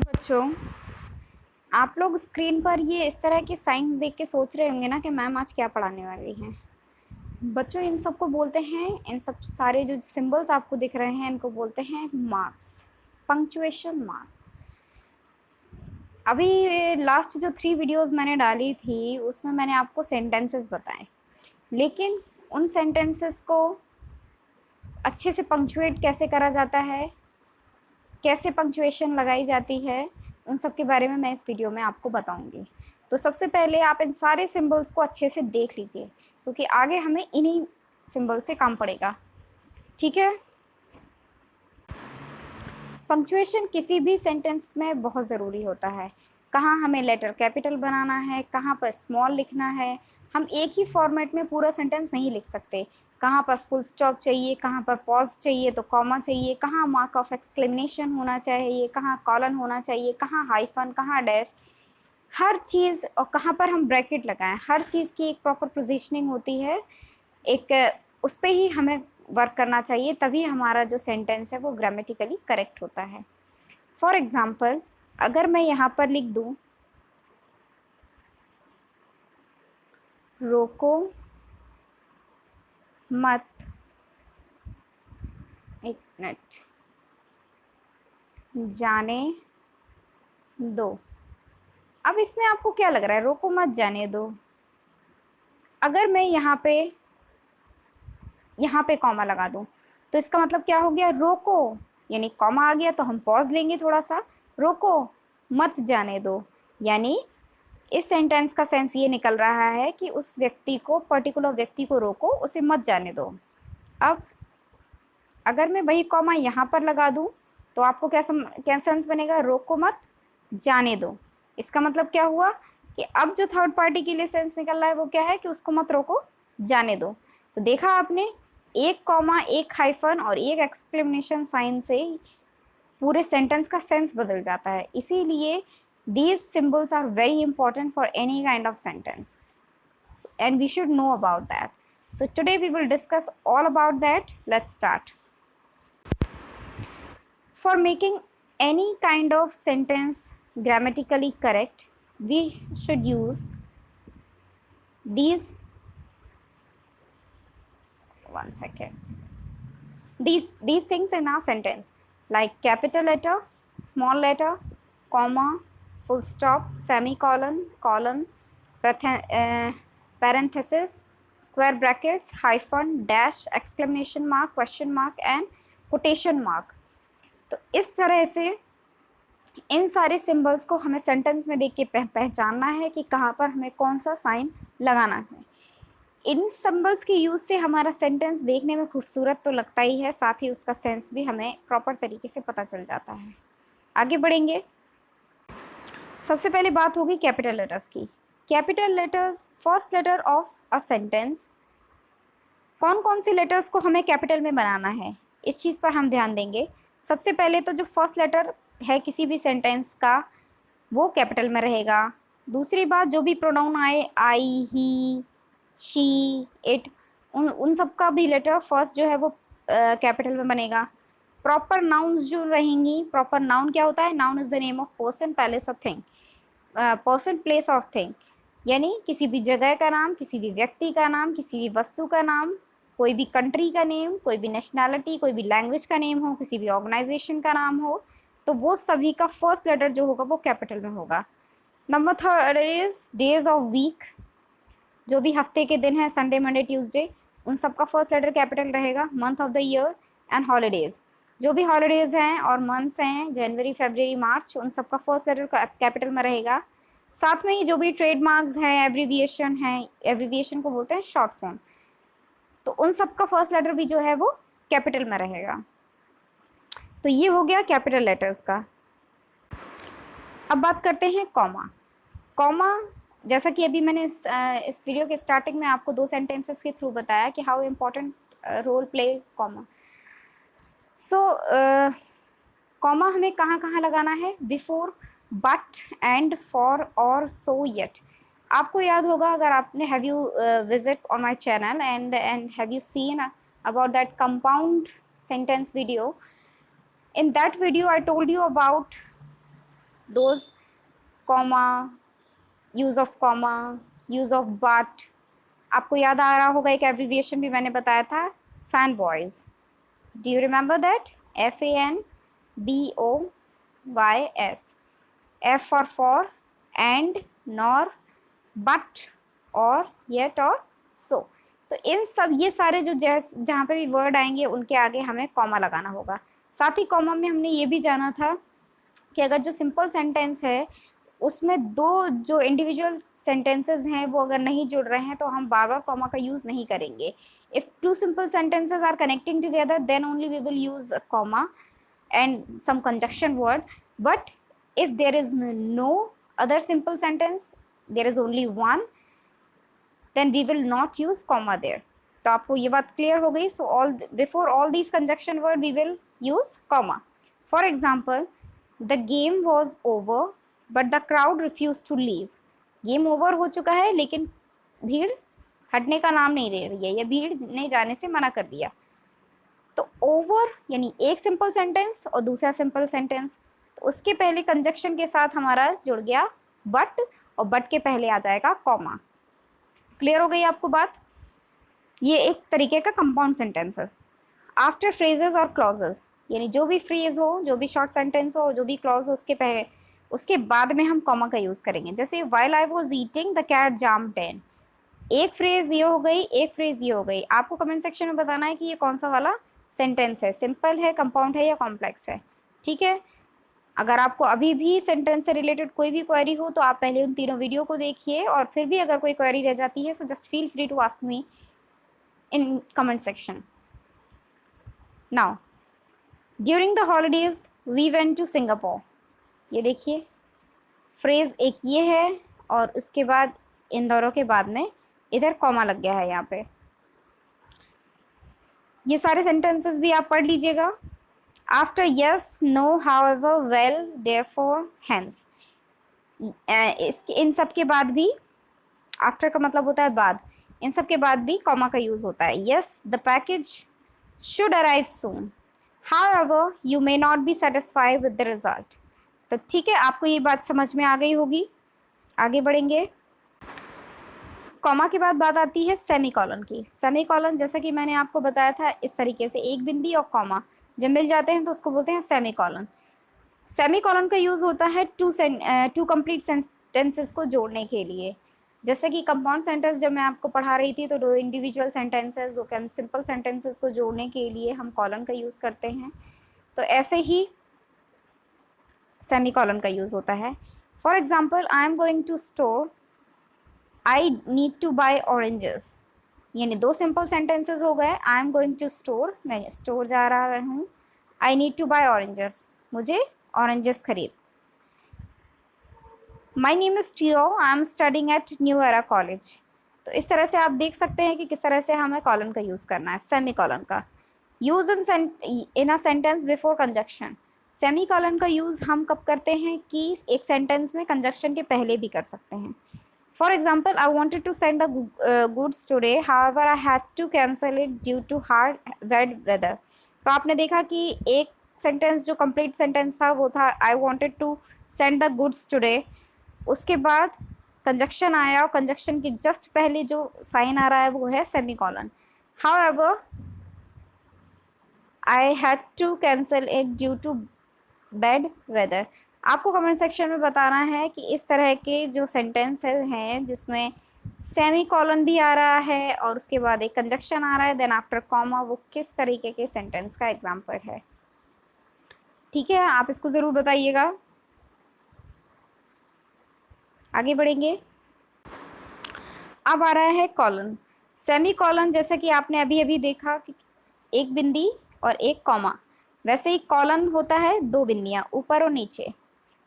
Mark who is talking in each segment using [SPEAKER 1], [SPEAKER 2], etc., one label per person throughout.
[SPEAKER 1] बच्चों, आप लोग स्क्रीन पर ये इस तरह के साइन देख के सोच रहे होंगे ना कि मैम आज क्या पढ़ाने वाली हैं। बच्चों, इन सबको बोलते हैं, इन सब सारे जो सिंबल्स आपको दिख रहे हैं इनको बोलते हैं मार्क्स, पंक्चुएशन मार्क्स। अभी लास्ट जो 3 वीडियोस मैंने डाली थी उसमें मैंने आपको सेंटेंसेस बताए, लेकिन उन सेंटेंसेस को अच्छे से पंक्चुएट कैसे करा जाता है, कैसे पंक्चुएशन लगाई जाती है, उन सब के बारे में मैं इस वीडियो में आपको बताऊंगी। तो सबसे पहले आप इन सारे सिंबल्स को अच्छे से देख लीजिए, क्योंकि आगे हमें इन्हीं सिंबल से काम पड़ेगा। ठीक है। पंक्चुएशन किसी भी सेंटेंस में बहुत ज़रूरी होता है। कहाँ हमें लेटर कैपिटल बनाना है, कहाँ पर स्मॉल लिखना है। हम एक ही फॉर्मेट में पूरा सेंटेंस नहीं लिख सकते। कहाँ पर फुल स्टॉप चाहिए, कहाँ पर पॉज चाहिए तो कॉमा चाहिए, कहाँ मार्क ऑफ एक्सक्लेमेशन होना चाहिए, कहाँ कॉलन होना चाहिए, कहाँ हाइफन, कहाँ डैश, हर चीज़, और कहाँ पर हम ब्रैकेट लगाएं, हर चीज़ की एक प्रॉपर पोजीशनिंग होती है। एक उस पर ही हमें वर्क करना चाहिए, तभी हमारा जो सेंटेंस है वो ग्रामेटिकली करेक्ट होता है। फॉर एग्जाम्पल, अगर मैं यहाँ पर लिख दूँ रोको मत, एक मिनट, जाने दो। अब इसमें आपको क्या लग रहा है, रोको मत जाने दो। अगर मैं यहाँ पे कॉमा लगा दूं तो इसका मतलब क्या हो गया, रोको, यानी कॉमा आ गया तो हम पॉज लेंगे थोड़ा सा, रोको मत जाने दो, यानी इस सेंटेंस का सेंस ये निकल रहा है कि उस व्यक्ति को, पर्टिकुलर व्यक्ति को रोको, उसे मत जाने दो। अब अगर मैं वही कॉमा यहाँ पर लगा दूं तो आपको क्या सेंस बनेगा, रोको मत जाने दो। इसका मतलब क्या हुआ कि अब जो थर्ड पार्टी के लिए सेंस निकल रहा है वो क्या है कि उसको मत रोको, जाने दो। तो देखा आपने, एक कॉमा, एक हाइफन और एक एक्सक्लेमेशन साइन से पूरे सेंटेंस का सेंस बदल जाता है। इसीलिए these symbols are very important for any kind of sentence and we should know about that. So today we will discuss all about that. Let's start. For making any kind of sentence grammatically correct, we should use these, one second, these things in our sentence, like capital letter, small letter, comma, full stop, semicolon, colon, parenthesis, square brackets, hyphen, dash, exclamation mark, question mark and quotation mark. तो इस तरह से इन सारे symbols को हमें sentence में देख के पहचानना है कि कहाँ पर हमें कौन सा साइन लगाना है। इन सिंबल्स के यूज से हमारा सेंटेंस देखने में खूबसूरत तो लगता ही है, साथ ही उसका सेंस भी हमें प्रॉपर तरीके से पता चल जाता है। आगे बढ़ेंगे। सबसे पहले बात होगी कैपिटल लेटर्स की। Capital letters, first letter of a sentence. कौन कौन सी लेटर्स को हमें कैपिटल में बनाना है, इस चीज़ पर हम ध्यान देंगे। सबसे पहले तो जो फर्स्ट लेटर है किसी भी सेंटेंस का वो कैपिटल में रहेगा। दूसरी बात, जो भी प्रोनाउन आए, आई, ही, शी, इट, उन सब का भी लेटर फर्स्ट जो है वो कैपिटल में बनेगा। प्रॉपर नाउन्स जो रहेंगी, प्रॉपर नाउन क्या होता है, noun is the name of person, place of thing, person, place of thing, यानी किसी भी जगह का नाम, किसी भी व्यक्ति का नाम, किसी भी वस्तु का नाम, कोई भी कंट्री का नेम, कोई भी नेशनैलिटी, कोई भी लैंग्वेज का नेम हो, किसी भी ऑर्गेनाइजेशन का नाम हो, तो वो सभी का फर्स्ट लेटर जो होगा वो कैपिटल में होगा। Number third is days of week, जो भी हफ्ते के दिन है, संडे, मंडे, ट्यूसडे, उन सब का फर्स्ट लेटर कैपिटल रहेगा। Month of the year and holidays, जो भी हॉलीडेज हैं और मंथ्स हैं, जनवरी, फरवरी, मार्च, उन सब का फर्स्ट लेटर कैपिटल में रहेगा। साथ में ही जो भी ट्रेडमार्क्स हैं, एब्रीविएशन है, एब्रीविएशन को बोलते हैं शॉर्ट फॉर्म, तो उन सब का फर्स्ट लेटर भी जो है वो कैपिटल में रहेगा। तो ये हो गया कैपिटल लेटर्स का। अब बात करते हैं कॉमा। कॉमा, जैसा कि अभी मैंने इस वीडियो के स्टार्टिंग में आपको 2 सेंटेंसेस के थ्रू बताया कि how important role play comma. So comma हमें कहाँ कहाँ लगाना है, बिफोर, बट, एंड, फॉर, और, सो, येट। आपको याद होगा, अगर आपने have you visit on my channel and have you seen about that compound sentence video, in that video I told you about those, comma, use of comma, use of but. आपको याद आ रहा होगा एक एब्रीविएशन भी मैंने बताया था, fan boys. Do you remember that? FANBOYS, F for and, nor, but, और, येट और सो। तो इन सब ये सारे जो जहाँ पे भी वर्ड आएंगे उनके आगे हमें कॉमा लगाना होगा। साथ ही कॉमा में हमने ये भी जाना था कि अगर जो सिंपल सेंटेंस है उसमें दो जो इंडिविजुअल सेंटेंसेस हैं वो अगर नहीं जुड़ रहे हैं तो हम बार बार कॉमा का यूज़ नहीं करेंगे। If two simple sentences are connecting together then only we will use comma and some conjunction word, but if there is no other simple sentence, there is only one, then we will not use comma there. तो आपको ये बात clear हो गई? So all before all these conjunction word we will use comma. For example, the game was over but the crowd refused to leave. Game over हो चुका है लेकिन भीड़ हटने का नाम नहीं ले रही है, या भीड़ ने जाने से मना कर दिया। तो ओवर यानी एक सिंपल सेंटेंस और दूसरा सिंपल सेंटेंस, तो उसके पहले कंजक्शन के साथ हमारा जुड़ गया बट, और बट के पहले आ जाएगा कॉमा। क्लियर हो गई आपको बात? ये एक तरीके का कंपाउंड सेंटेंस है। आफ्टर फ्रेजेस और क्लॉजेस, यानी जो भी फ्रेज हो, जो भी शॉर्ट सेंटेंस हो, जो भी क्लॉज हो, उसके पहले उसके बाद में हम कॉमा का यूज़ करेंगे। जैसे while I was eating the cat jumped in, एक फ्रेज ये हो गई, एक फ्रेज ये हो गई। आपको कमेंट सेक्शन में बताना है कि ये कौन सा वाला सेंटेंस है, सिंपल है, कंपाउंड है या कॉम्प्लेक्स है। ठीक है? अगर आपको अभी भी सेंटेंस से रिलेटेड कोई भी क्वेरी हो तो आप पहले उन तीनों वीडियो को देखिए, और फिर भी अगर कोई क्वेरी रह जाती है so just feel free to ask me in comment section. Now during the holidays we went to Singapore, ये देखिए फ्रेज एक ये है और उसके बाद इन दोनों के बाद में इधर कॉमा लग गया है यहाँ पे। ये सारे सेंटेंसेस भी आप पढ़ लीजिएगा। After yes, no, however, well, therefore, hence, इन सब के बाद भी, आफ्टर का मतलब होता है बाद, इन सब के बाद भी कॉमा का यूज होता है। Yes, the package should arrive soon, however you may not be satisfied with the result. तो ठीक है, आपको ये बात समझ में आ गई होगी। आगे बढ़ेंगे। कॉमा के बाद बात आती है सेमीकॉलन की। सेमीकॉलन जैसा कि मैंने आपको बताया था, इस तरीके से एक बिंदी और कॉमा जब मिल जाते हैं तो उसको बोलते हैं सेमीकॉलन। सेमीकॉलन का यूज़ होता है टू कंप्लीट सेंटेंसेस को जोड़ने के लिए। जैसे कि कंपाउंड सेंटेंस जब मैं आपको पढ़ा रही थी तो दो इंडिविजुअल सेंटेंसेस, दो सिंपल सेंटेंसेस को जोड़ने के लिए हम कॉलन का यूज़ करते हैं, तो ऐसे ही सेमीकॉलन का यूज़ होता है। For example, I am going to store, I need to buy oranges, यानी दो सिंपल सेंटेंसेस हो गए। I am going to store, मैं स्टोर जा रहा हूँ। I need to buy oranges, मुझे ऑरेंजेस खरीद। My name is Teo, I am studying at New Era College. तो इस तरह से आप देख सकते हैं कि किस तरह से हमें कॉलन का यूज़ करना है, सेमी कॉलन का। Use in a sentence before conjunction, semi colon का यूज़ हम कब करते हैं कि एक सेंटेंस में कंजक्शन के पहले भी कर सकते हैं। For example, I wanted to send the goods today, however, I had to cancel it due to hard bad weather. तो आपने देखा कि एक सेंटेंस जो कंप्लीट सेंटेंस था वो था I wanted to send the goods today, उसके बाद कंजक्शन आया और कंजक्शन के जस्ट पहले जो साइन आ रहा है वो है semicolon. However, I had to cancel it due to bad weather. आपको कमेंट सेक्शन में बताना है कि इस तरह के जो सेंटेंस हैं जिसमें सेमी कॉलन भी आ रहा है और उसके बाद एक कंजक्शन आ रहा है देन आफ्टर कॉमा, वो किस तरीके के सेंटेंस का एग्जाम्पल है। ठीक है, आप इसको ज़रूर बताइएगा। आगे बढ़ेंगे। अब आ रहा है कॉलन। सेमी कॉलन जैसे कि आपने अभी अभी देखा कि एक बिंदी और एक कॉमा, वैसे ही कॉलन होता है दो बिंदियाँ ऊपर और नीचे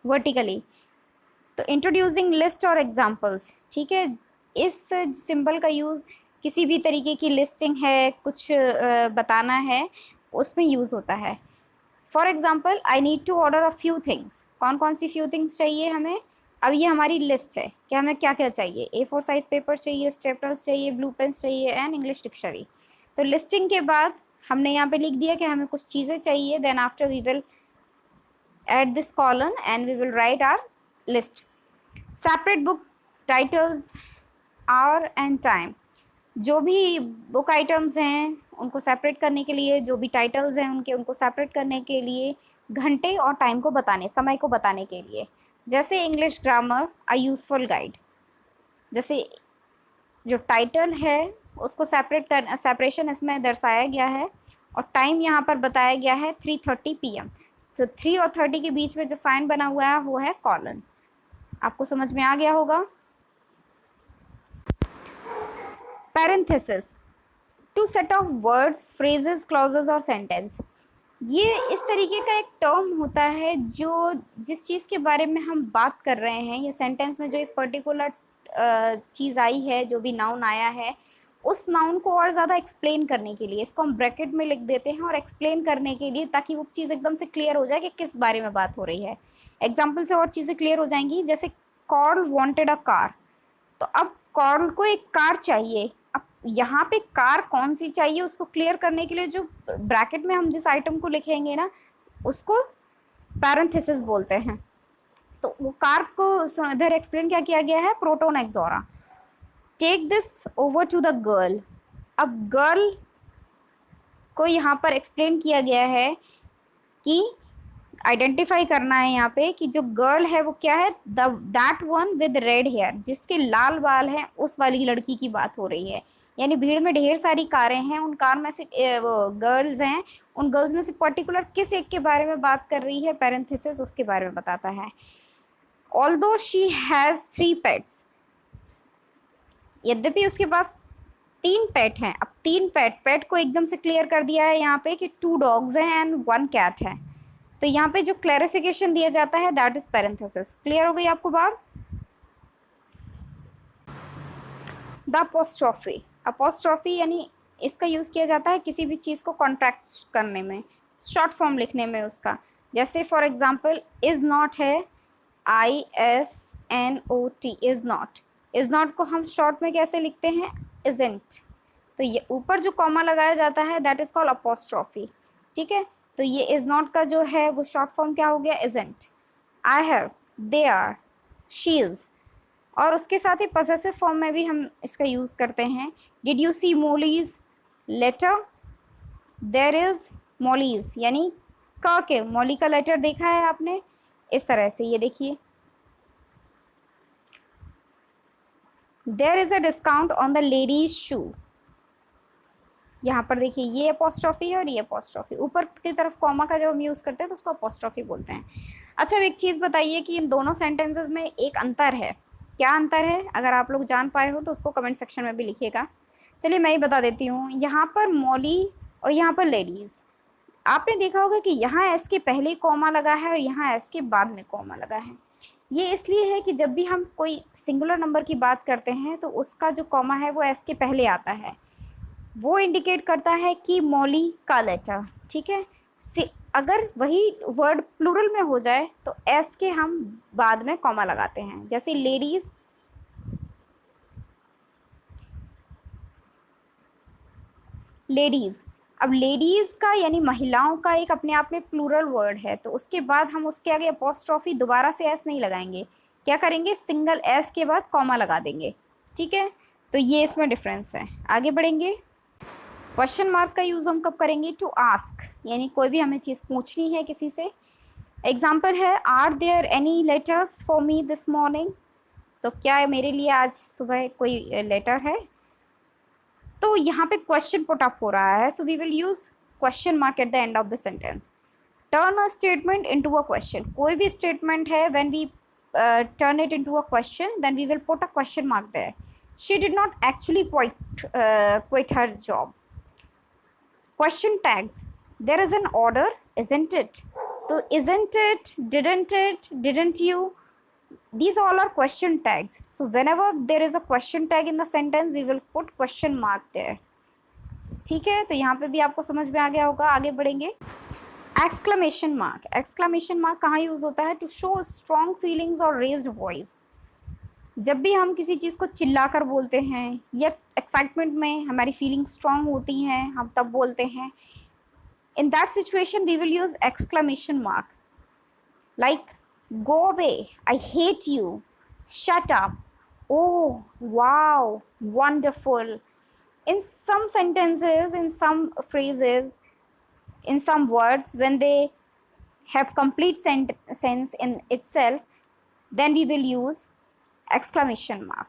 [SPEAKER 1] वर्टिकली। तो इंट्रोड्यूसिंग लिस्ट और एग्जांपल्स, ठीक है, इस सिंबल का यूज़ किसी भी तरीके की लिस्टिंग है, कुछ बताना है, उसमें यूज़ होता है। For example, I need to order a few things, कौन कौन सी फ्यू थिंग्स चाहिए हमें। अब ये हमारी लिस्ट है कि हमें क्या क्या चाहिए। A4 साइज पेपर चाहिए, स्टेपलर्स चाहिए, ब्लू पेन्स चाहिए एंड इंग्लिश डिक्शनरी। तो लिस्टिंग के बाद हमने यहाँ पे लिख दिया कि हमें कुछ चीज़ें चाहिए, then after we will add this column and we will write our list. Separate book titles, hour and time. जो भी बुक आइटम्स हैं उनको सेपरेट करने के लिए, जो भी टाइटल्स हैं उनके, उनको सेपरेट करने के लिए, घंटे और टाइम को बताने, समय को बताने के लिए. जैसे English grammar a useful guide, जैसे जो टाइटल है उसको सेपरेशन इसमें दर्शाया गया है और टाइम यहाँ पर बताया गया है 3:30 PM. तो 3 और 30 के बीच में जो साइन बना हुआ है वो है कॉलन. आपको समझ में आ गया होगा. Parenthesis, to set off words, phrases, clauses और सेंटेंस. ये इस तरीके का एक टर्म होता है जो जिस चीज़ के बारे में हम बात कर रहे हैं, या सेंटेंस में जो एक पर्टिकुलर चीज़ आई है, जो भी नाउन आया है, उस नाउन को और ज़्यादा एक्सप्लेन करने के लिए इसको हम ब्रैकेट में लिख देते हैं, और एक्सप्लेन करने के लिए, ताकि वो चीज़ एकदम से क्लियर हो जाए कि किस बारे में बात हो रही है. एग्जाम्पल से और चीज़ें क्लियर हो जाएंगी. जैसे कॉर्ल वांटेड अ कार, तो अब कॉर्ल को एक कार चाहिए. अब यहाँ पे कार कौन सी चाहिए उसको क्लियर करने के लिए जो ब्रैकेट में हम जिस आइटम को लिखेंगे ना, उसको पैरेंथेसिस बोलते हैं. तो वो कार को इधर एक्सप्लेन क्या किया गया है, Proton Exora. Take this over to the girl. अब गर्ल को यहाँ पर एक्सप्लेन किया गया है कि आइडेंटिफाई करना है यहाँ पे कि जो गर्ल है वो क्या है, that one with red hair, जिसके लाल बाल हैं, उस वाली लड़की की बात हो रही है. यानी भीड़ में ढेर सारी कारें हैं, उन कार में से वो गर्ल्स हैं, उन गर्ल्स में से पर्टिकुलर किस एक के बारे में बात कर रही है, पैरेंथेसिस उसके बारे में बताता है. ऑल्दो शी हैज़ 3 पेट्स, यद्यपि उसके पास 3 पेट हैं. अब 3 पेट को एकदम से क्लियर कर दिया है यहाँ पे कि 2 डॉग्स हैं एंड 1 कैट है. तो यहाँ पे जो क्लैरिफिकेशन दिया जाता है दैट इज पैरेंथेसिस. क्लियर हो गई आपको बात. द अपोस्ट्रोफी, अपोस्ट्रोफी यानी इसका यूज़ किया जाता है किसी भी चीज़ को कॉन्ट्रैक्ट करने में, शॉर्ट फॉर्म लिखने में उसका. जैसे फॉर एग्जांपल इज़ नॉट है, ISNOT, is not. Is not को हम शॉर्ट में कैसे लिखते हैं, इज़ेंट. तो ये ऊपर जो कॉमा लगाया जाता है दैट इज़ कॉल्ड अपोस्ट्रोफी. ठीक है. तो ये इज़ नॉट का जो है वो शॉर्ट फॉर्म क्या हो गया, isn't. I have, they are, she is. और उसके साथ ही पॉसेसिव फॉर्म में भी हम इसका यूज़ करते हैं. Did you see Molly's letter, there is Molly's, यानी क के मौली का लेटर देखा है आपने, इस तरह से. ये देखिए, there is a discount on the ladies shoe. यहाँ पर देखिए ये अपोस्ट्रोफी है और ये अपोस्ट्रोफी. ऊपर की तरफ कॉमा का जब हम यूज़ करते हैं तो उसको अपोस्ट्रोफी बोलते हैं. अच्छा, अब एक चीज़ बताइए कि इन दोनों सेंटेंसेस में एक अंतर है. क्या अंतर है? अगर आप लोग जान पाए हो तो उसको कमेंट सेक्शन में भी लिखिएगा. चलिए मैं ही बता देती हूँ. यहाँ पर मौली और यहाँ पर लेडीज़, आपने देखा होगा कि यहाँ एस के पहले कॉमा लगा है और यहाँ एस के बाद में कॉमा लगा है. ये इसलिए है कि जब भी हम कोई सिंगुलर नंबर की बात करते हैं तो उसका जो कॉमा है वो एस के पहले आता है. वो इंडिकेट करता है कि मौली का लेटर. ठीक है. अगर वही वर्ड प्लूरल में हो जाए तो एस के हम बाद में कॉमा लगाते हैं. जैसे लेडीज, लेडीज. अब लेडीज का यानी महिलाओं का एक अपने आप में प्लूरल वर्ड है, तो उसके बाद हम उसके आगे अपोस्ट्रोफी दोबारा से एस नहीं लगाएंगे. क्या करेंगे, सिंगल एस के बाद कॉमा लगा देंगे. ठीक है. तो ये इसमें डिफरेंस है. आगे बढ़ेंगे. क्वेश्चन मार्क का यूज़ हम कब करेंगे, टू आस्क, यानी कोई भी हमें चीज़ पूछनी है किसी से. एग्जाम्पल है, are there any letters for me this morning. तो क्या मेरे लिए आज सुबह कोई लेटर है. तो यहाँ पे क्वेश्चन पुट अप हो रहा है, so we will use question mark at the end of the sentence. Turn a statement into a question. कोई भी स्टेटमेंट है, when we turn it into a question, then we will put a question mark there. She did not actually quit her job. Question tags. There is an order, isn't it? So isn't it, didn't you, these all are question tags. So whenever there is a question tag in the sentence, we will put question mark there. ठीक है. तो यहाँ पे भी आपको समझ में आ गया होगा. आगे बढ़ेंगे. Exclamation mark. एक्सक्लेमेशन मार्क कहाँ यूज़ होता है, टू शो स्ट्रॉन्ग फीलिंग्स और रेज्ड वॉइस. जब भी हम किसी चीज़ को चिल्लाकर बोलते हैं या एक्साइटमेंट में हमारी फीलिंग स्ट्रॉन्ग होती हैं, हम तब बोलते हैं. In that situation we will use exclamation mark. like go away, I hate you, shut up, oh wow, wonderful. In some sentences, in some phrases, in some words, when they have complete sense in itself, then we will use exclamation mark.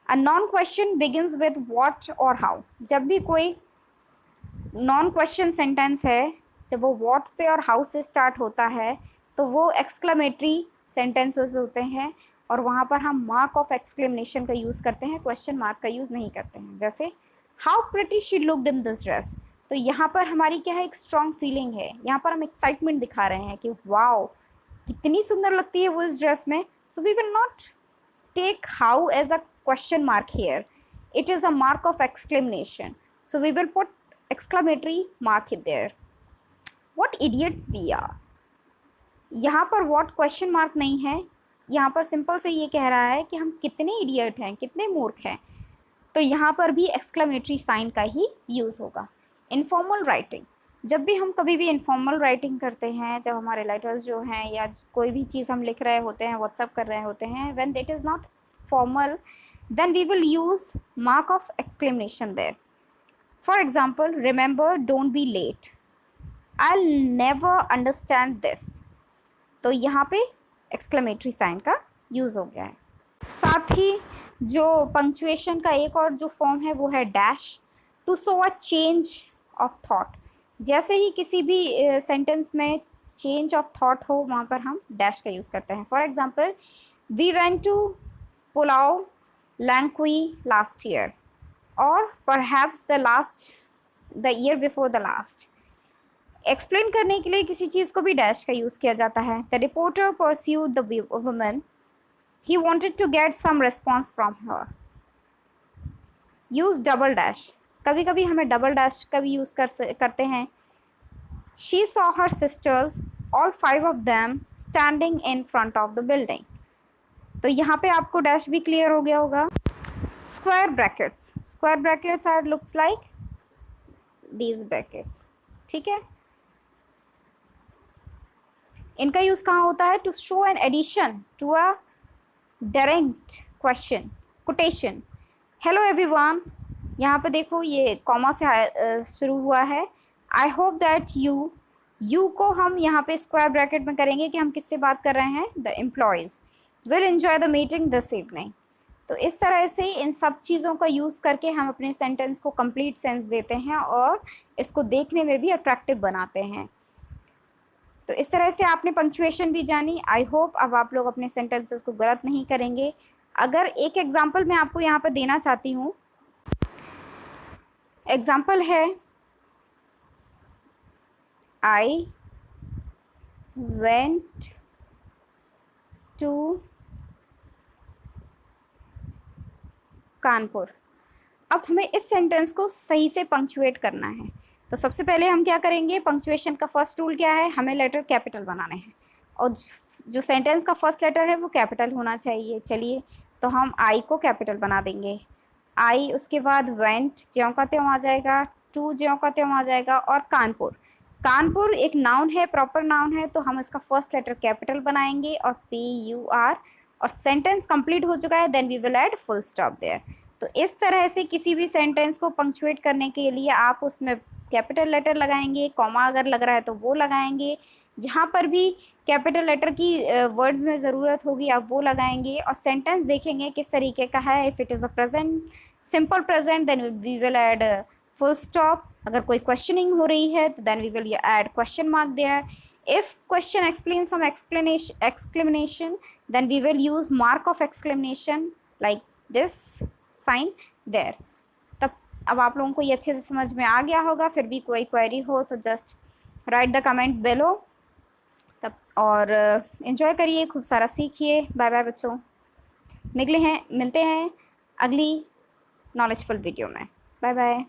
[SPEAKER 1] A non question begins with what or how. जब भी कोई non question sentence है, जब वो what से और how से start होता है, तो वो एक्सक्लेमेटरी सेंटेंसेस होते हैं, और वहाँ पर हम मार्क ऑफ एक्सक्लेमेशन का यूज़ करते हैं, क्वेश्चन मार्क का यूज़ नहीं करते हैं। जैसे how pretty she looked in this dress, तो यहाँ पर हमारी क्या है, एक स्ट्रॉन्ग फीलिंग है, यहाँ पर हम एक्साइटमेंट दिखा रहे हैं कि वाओ कितनी सुंदर लगती है वो इस ड्रेस में। So we will not take how as a question mark here, it is a mark of exclamation, so we will put exclamatory mark there. What idiots we are, यहाँ पर what question mark नहीं है, यहाँ पर simple से ये कह रहा है कि हम कितने इडियट हैं, कितने मूर्ख हैं, तो यहाँ पर भी एक्सक्लेमेटरी साइन का ही यूज़ होगा। इनफॉर्मल राइटिंग, जब भी हम कभी भी इनफॉर्मल राइटिंग करते हैं, जब हमारे लेटर्स जो हैं या कोई भी चीज़ हम लिख रहे होते हैं, व्हाट्सअप कर रहे होते हैं, when that is not formal, then we will use mark of exclamation there. For example, remember, don't be late, I'll never understand this, तो यहाँ पे exclamatory sign का यूज़ हो गया है। साथ ही जो पंक्चुएशन का एक और जो फॉर्म है वो है dash, to show a change of thought. जैसे ही किसी भी सेंटेंस में चेंज ऑफ थॉट हो, वहाँ पर हम डैश का यूज़ करते हैं। For example, we went to Pulau Langkawi last year, or perhaps the year before the last. Explain करने के लिए किसी चीज़ को भी डैश का यूज़ किया जाता है। The reporter pursued the woman, he wanted to get some response from her, use double dash. कभी कभी हमें डबल डैश का भी यूज़ करते हैं। She saw her sisters, all 5 of them standing in front of the building, तो यहाँ पे आपको डैश भी क्लियर हो गया होगा। Square brackets, square brackets are looks like these brackets, ठीक है। इनका यूज़ कहाँ होता है, to show an addition to a direct question, quotation. Hello everyone, यहाँ पे देखो ये कॉमा से शुरू हुआ है। आई होप दैट यू को हम यहाँ पे स्क्वायर ब्रैकेट में करेंगे कि हम किससे बात कर रहे हैं, the employees will enjoy the meeting this evening. तो इस तरह से इन सब चीज़ों का यूज़ करके हम अपने सेंटेंस को कंप्लीट सेंस देते हैं और इसको देखने में भी अट्रैक्टिव बनाते हैं। तो इस तरह से आपने पंक्चुएशन भी जानी। आई होप अब आप लोग अपने सेंटेंसेस को गलत नहीं करेंगे। अगर एक एग्जाम्पल मैं आपको यहाँ पर देना चाहती हूँ, एग्जाम्पल है, आई वेंट टू कानपुर। अब हमें इस सेंटेंस को सही से पंक्चुएट करना है, तो सबसे पहले हम क्या करेंगे, पंक्चुएशन का फर्स्ट रूल क्या है, हमें लेटर कैपिटल बनाने हैं और जो सेंटेंस का फर्स्ट लेटर है वो कैपिटल होना चाहिए। चलिए, तो हम आई को कैपिटल बना देंगे। आई, उसके बाद वेंट ज्यों का त्यों आ जाएगा, टू ज्यों का त्यों आ जाएगा, और कानपुर। कानपुर एक नाउन है, प्रॉपर नाउन है, तो हम इसका फर्स्ट लेटर कैपिटल बनाएंगे और PUR, और सेंटेंस कंप्लीट हो चुका है, then we will add full stop there. तो इस तरह से किसी भी सेंटेंस को पंक्चुएट करने के लिए आप उसमें कैपिटल लेटर लगाएंगे, कॉमा अगर लग रहा है तो वो लगाएंगे, जहाँ पर भी कैपिटल लेटर की वर्ड्स में ज़रूरत होगी आप वो लगाएंगे, और सेंटेंस देखेंगे किस तरीके का है। If it is a present, simple present, then we will add full stop. अगर कोई क्वेश्चनिंग हो रही है तो then we will add question mark there. If question explains some exclamation, then we will use mark of exclamation like this sign there. तब अब आप लोगों को ये अच्छे से समझ में आ गया होगा। फिर भी कोई क्वेरी हो तो just right the comment below. तब और एंजॉय करिए, खूब सारा सीखिए। बाय बाय बच्चों, मिलते हैं अगली नॉलेजफुल वीडियो में। Bye bye.